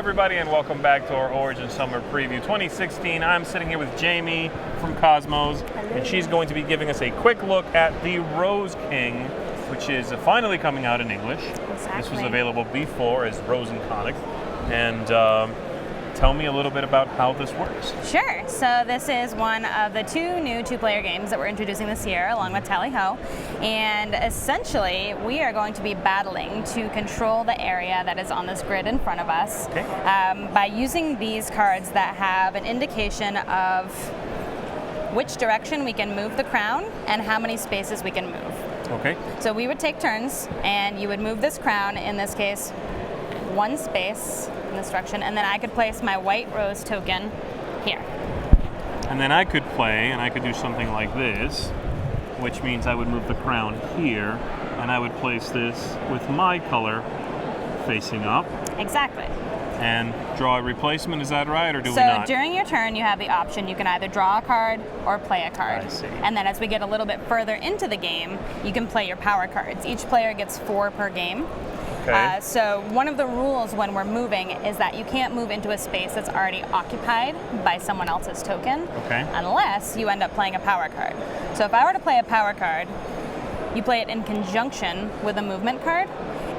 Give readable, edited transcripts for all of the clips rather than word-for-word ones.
everybody, and welcome back to our Origin Summer Preview 2016. I'm sitting here with Jamie from Kosmos, and she's going to be giving us a quick look at the Rose King, which is finally coming out in English. Exactly. This was available before as Rose and Conic. And tell me a little bit about how this works. Sure. So this is one of the two new two-player games that we're introducing this year, along with Tally Ho. And essentially, we are going to be battling to control the area that is on this grid in front of us by using these cards that have an indication of which direction we can move the crown and how many spaces we can move. Okay. So we would take turns, and you would move this crown, in this case, one space in this direction, and then I could place my white rose token here. And then I could play, and I could do something like this, which means I would move the crown here, and I would place this with my color facing up. Exactly. And draw a replacement, is that right, or do we not? So during your turn, you have the option, you can either draw a card or play a card. I see. And then as we get a little bit further into the game, you can play your power cards. Each player gets 4 per game. Okay. So one of the rules when we're moving is that you can't move into a space that's already occupied by someone else's token, unless you end up playing a power card. So if I were to play a power card, you play it in conjunction with a movement card,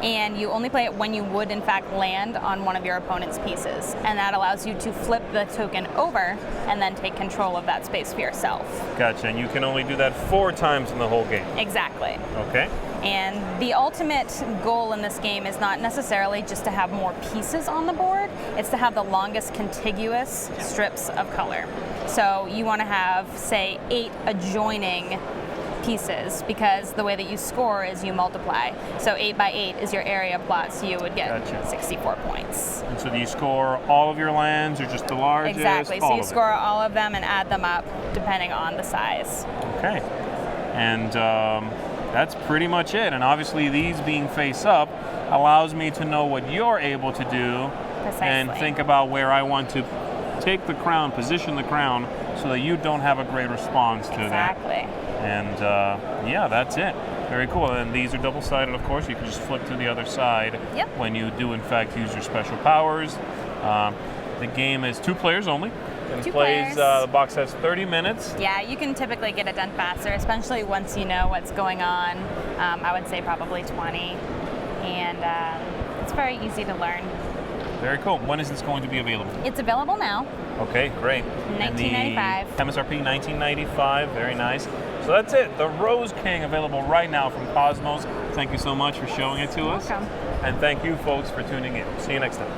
and you only play it when you would in fact land on one of your opponent's pieces. And that allows you to flip the token over and then take control of that space for yourself. Gotcha, and you can only do that 4 times in the whole game. Exactly. Okay. And the ultimate goal in this game is not necessarily just to have more pieces on the board, it's to have the longest contiguous strips of color. So you want to have, say, 8 adjoining pieces, because the way that you score is you multiply. So 8 by 8 is your area plot, so you would get 64 points. And so do you score all of your lands, or just the largest? Exactly, so you score all of them and add them up depending on the size. Okay, and that's pretty much it. And obviously these being face up allows me to know what you're able to do. Precisely. And think about where I want to take the crown, position the crown, so that you don't have a great response to that. Exactly. And yeah, that's it. Very cool. And these are double-sided, of course. You can just flip to the other side when you do, in fact, use your special powers. The game is 2 players only. And plays, the box has 30 minutes. Yeah, you can typically get it done faster, especially once you know what's going on. I would say probably 20. And it's very easy to learn. Very cool. When is this going to be available? It's available now. Okay, great. $19.95. MSRP $19.95. Very nice. So that's it. The Rose King, available right now from Kosmos. Thank you so much for showing it to us. Welcome. And thank you, folks, for tuning in. See you next time.